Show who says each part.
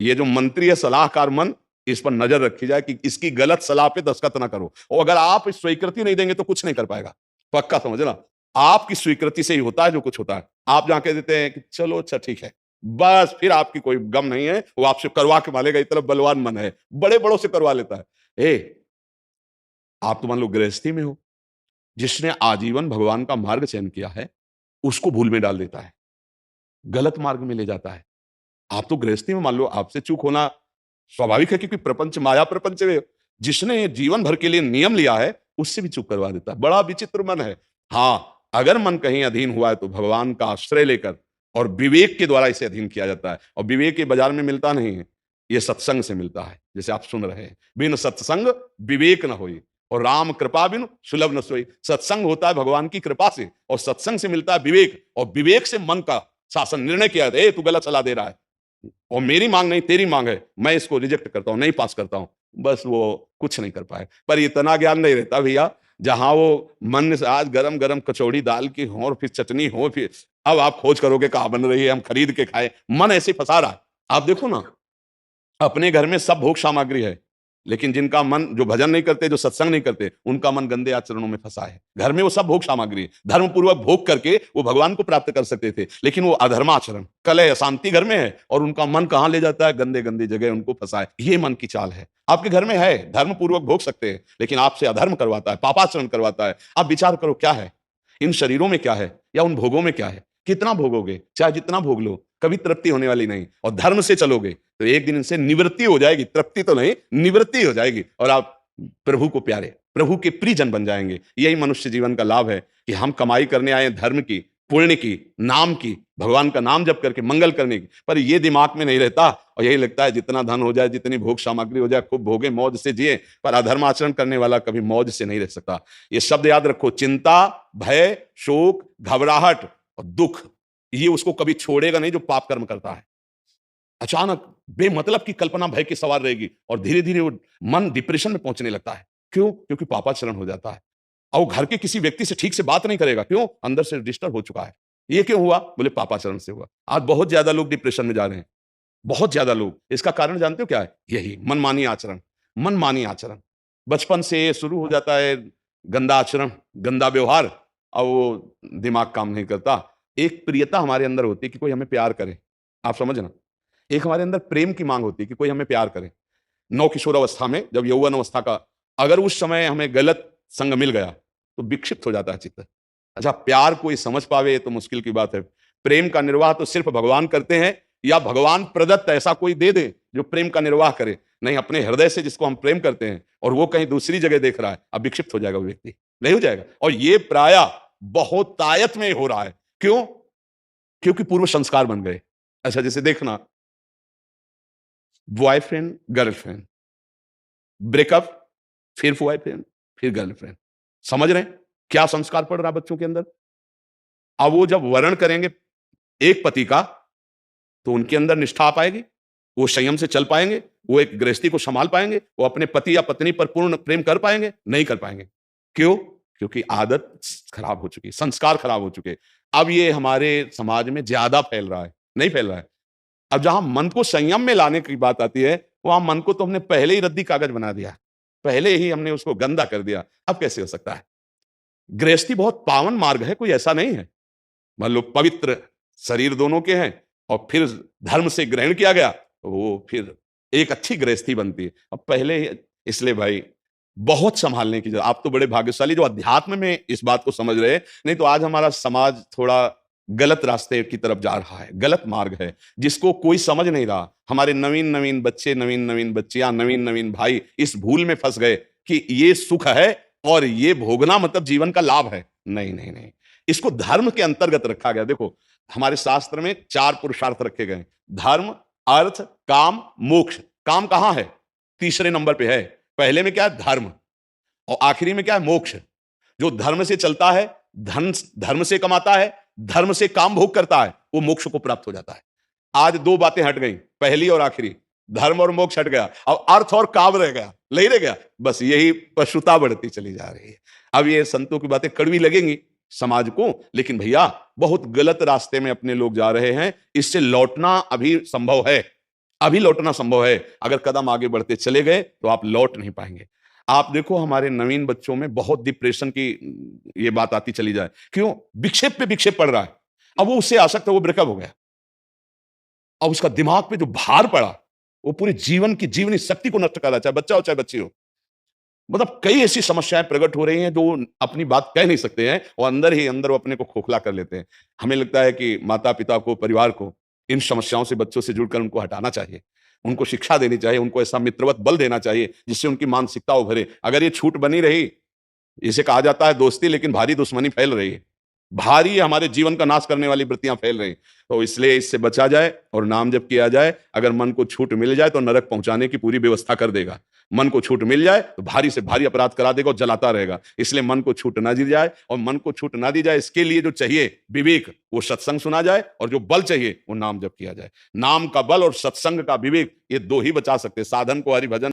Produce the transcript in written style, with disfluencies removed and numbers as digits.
Speaker 1: ये जो मंत्री है, सलाहकार मन, इस पर नजर रखी जाए कि इसकी गलत सलाह पे दस्तखत ना करो। और अगर आप स्वीकृति नहीं देंगे तो कुछ नहीं कर पाएगा, पक्का समझना। आपकी स्वीकृति से ही होता है जो कुछ होता है। आप जाके देते हैं कि चलो अच्छा ठीक है, बस फिर आपकी कोई गम नहीं है, वो आपसे करवा के मालेगा, इतना बलवान मन है, बड़े बड़ों से करवा लेता है। आप तो मान लो गृहस्थी में हो, जिसने आजीवन भगवान का मार्ग चयन किया है, उसको भूल में डाल देता है, गलत मार्ग में ले जाता है। आप तो गृहस्थी में मान लो आपसे चूक होना स्वाभाविक है, क्योंकि प्रपंच माया प्रपंच में जिसने जीवन भर के लिए नियम लिया है, उससे भी चूक करवा देता है। बड़ा विचित्र मन है। हाँ, अगर मन कहीं अधीन हुआ है तो भगवान का आश्रय लेकर और विवेक के द्वारा इसे अधीन किया जाता है। और विवेक ये बाजार में मिलता नहीं है, ये सत्संग से मिलता है। जैसे आप सुन रहे हैं, बिन सत्संग विवेक न होई, और राम कृपा बिन सुलभ न सोई। सत्संग होता है भगवान की कृपा से, और सत्संग से मिलता है विवेक, और विवेक से मन का शासन, निर्णय किया जाता है, तू गलत सलाह दे रहा है और मेरी मांग नहीं तेरी मांग है, मैं इसको रिजेक्ट करता हूं, नहीं पास करता हूं। बस वो कुछ नहीं कर पाए। पर इतना ज्ञान नहीं रहता भैया, जहां वो मन से आज गरम गरम कचौड़ी दाल की हो और फिर चटनी हो, फिर अब आप खोज करोगे कहां बन रही है, हम खरीद के खाए। मन ऐसे फंसा रहा है। आप देखो ना, अपने घर में सब भोग सामग्री है, लेकिन जिनका मन, जो भजन नहीं करते, जो सत्संग नहीं करते, उनका मन गंदे आचरणों में फंसा है। घर में वो सब भोग सामग्री है, धर्म पूर्वक भोग करके वो भगवान को प्राप्त कर सकते थे, लेकिन वो अधर्म आचरण, कलह अशांति घर में है, और उनका मन कहां ले जाता है, गंदे गंदे जगह उनको फंसा है। ये मन की चाल है। आपके घर में है, धर्म पूर्वक भोग सकते हैं, लेकिन आपसे अधर्म करवाता है, पापाचरण करवाता है। आप विचार करो क्या है इन शरीरों में, क्या है या उन भोगों में क्या है। कितना भोगोगे, चाहे जितना भोग लो, कभी तृप्ति होने वाली नहीं। और धर्म से चलोगे तो एक दिन इनसे निवृत्ति हो जाएगी, तृप्ति तो नहीं, निवृत्ति हो जाएगी, और आप प्रभु को प्यारे, प्रभु के प्रियजन बन जाएंगे। यही मनुष्य जीवन का लाभ है कि हम कमाई करने आए धर्म की, पुण्य की, नाम की, भगवान का नाम जप करके मंगल करने की। पर ये दिमाग में नहीं रहता, और यही लगता है जितना धन हो जाए, जितनी भोग सामग्री हो जाए, खूब भोगे, मौज से जिए। पर अधर्म आचरण करने वाला कभी मौज से नहीं रह सकता। ये शब्द याद रखो, चिंता, भय, शोक, घबराहट और दुख, ये उसको कभी छोड़ेगा नहीं जो पाप कर्म करता है। अचानक बेमतलब की कल्पना भय की सवार रहेगी, और धीरे धीरे वो मन डिप्रेशन में पहुंचने लगता है। क्यों? क्योंकि पापाचरण हो जाता है। और वो घर के किसी व्यक्ति से ठीक से बात नहीं करेगा। क्यों? अंदर से डिस्टर्ब हो चुका है। ये क्यों हुआ? बोले पापाचरण से हुआ। आज बहुत ज्यादा लोग डिप्रेशन में जा रहे हैं, बहुत ज्यादा लोग। इसका कारण जानते हो क्या है? यही मनमानी आचरण। मनमानी आचरण बचपन से शुरू हो जाता है, गंदा आचरण, गंदा व्यवहार, और वो दिमाग काम नहीं करता। एक प्रियता हमारे अंदर होती है कि कोई हमें प्यार करे, आप समझना। एक हमारे अंदर प्रेम की मांग होती है कि कोई हमें प्यार करे। नौ किशोर अवस्था में, जब यौवन अवस्था का, अगर उस समय हमें गलत संग मिल गया तो विक्षिप्त हो जाता है चित्त। अच्छा, प्यार कोई समझ पावे तो मुश्किल की बात है। प्रेम का निर्वाह तो सिर्फ भगवान करते हैं, या भगवान प्रदत्त ऐसा कोई दे दे जो प्रेम का निर्वाह करे। नहीं, अपने हृदय से जिसको हम प्रेम करते हैं और वो कहीं दूसरी जगह देख रहा है, अब विक्षिप्त हो जाएगा वो व्यक्ति, नहीं हो जाएगा। और ये प्राय बहुत तायत में हो रहा है। क्यों? क्योंकि पूर्व संस्कार बन गए। अच्छा, जैसे देखना, बॉयफ्रेंड गर्लफ्रेंड, ब्रेकअप, फिर बॉयफ्रेंड, फिर गर्लफ्रेंड। समझ रहे हैं क्या संस्कार पड़ रहा है बच्चों के अंदर? अब वो जब वर्ण करेंगे एक पति का, तो उनके अंदर निष्ठा आ पाएगी, वो संयम से चल पाएंगे, वो एक गृहस्थी को संभाल पाएंगे, वो अपने पति या पत्नी पर पूर्ण प्रेम कर पाएंगे? नहीं कर पाएंगे। क्यों? क्योंकि आदत खराब हो चुकी, संस्कार खराब हो चुके। अब ये हमारे समाज में ज्यादा फैल रहा है, नहीं फैल रहा है। अब जहां मन को संयम में लाने की बात आती है, वहां मन को तो हमने पहले ही रद्दी कागज बना दिया, पहले ही हमने उसको गंदा कर दिया। अब कैसे हो सकता है? गृहस्थी बहुत पावन मार्ग है, कोई ऐसा नहीं है। मान लो पवित्र शरीर दोनों के हैं, और फिर धर्म से ग्रहण किया गया, तो वो फिर एक अच्छी गृहस्थी बनती है। अब पहले इसलिए भाई बहुत संभालने की जरूरत। आप तो बड़े भाग्यशाली जो अध्यात्म में इस बात को समझ रहे हैं, नहीं तो आज हमारा समाज थोड़ा गलत रास्ते की तरफ जा रहा है, गलत मार्ग है जिसको कोई समझ नहीं रहा। हमारे नवीन नवीन बच्चे, नवीन नवीन बच्चियां, नवीन नवीन भाई इस भूल में फंस गए कि ये सुख है और ये भोगना मतलब जीवन का लाभ है। नहीं नहीं नहीं, इसको धर्म के अंतर्गत रखा गया। देखो, हमारे शास्त्र में 4 पुरुषार्थ रखे गए, धर्म, अर्थ, काम, मोक्ष। काम कहां है? तीसरे नंबर पे है। पहले में क्या है? धर्म, और आखिरी में क्या है? मोक्ष। जो धर्म से चलता है, धन धर्म से कमाता है, धर्म से काम भोग करता है, वो मोक्ष को प्राप्त हो जाता है। आज 2 बातें हट गई, पहली और आखिरी, धर्म और मोक्ष हट गया, अब अर्थ और काम रह गया, नहीं रह गया। बस यही पशुता बढ़ती चली जा रही है। अब ये संतों की बातें कड़वी लगेंगी समाज को, लेकिन भैया बहुत गलत रास्ते में अपने लोग जा रहे हैं। इससे लौटना अभी संभव है। अभी लौटना संभव है। अगर कदम आगे बढ़ते चले गए तो आप लौट नहीं पाएंगे। आप देखो हमारे नवीन बच्चों में बहुत डिप्रेशन की ये बात आती चली जाए। क्यों? विक्षेप पे विक्षेप पड़ रहा है। अब वो उससे आसक्त है, वो ब्रेकअप हो गया। अब उसका दिमाग पे जो भार पड़ा, वो पूरे जीवन की जीवनी शक्ति को नष्ट कर रहा है, चाहे बच्चा हो चाहे बच्ची हो। मतलब कई ऐसी समस्याएं प्रकट हो रही हैं जो अपनी बात कह नहीं सकते हैं और अंदर ही अंदर वो अपने को खोखला कर लेते हैं। हमें लगता है कि माता पिता को, परिवार को इन समस्याओं से बच्चों से जुड़कर उनको हटाना चाहिए, उनको शिक्षा देनी चाहिए, उनको ऐसा मित्रवत बल देना चाहिए जिससे उनकी मानसिकता उभरे। अगर ये छूट बनी रही, इसे कहा जाता है दोस्ती, लेकिन भारी दुश्मनी फैल रही है। भारी हमारे जीवन का नाश करने वाली वृत्तियां फैल रही हैं। तो इसलिए इससे बचा जाए और नाम जप किया जाए। अगर मन को छूट मिल जाए तो नरक पहुंचाने की पूरी व्यवस्था कर देगा। मन को छूट मिल जाए तो भारी से भारी अपराध करा देगा और जलाता रहेगा। इसलिए मन को छूट ना दी जाए, और मन को छूट ना दी जाए इसके लिए जो चाहिए विवेक, वो सत्संग सुना जाए, और जो बल चाहिए वो नाम जप किया जाए। नाम का बल और सत्संग का विवेक, ये दो ही बचा सकते। साधन को हरि भजन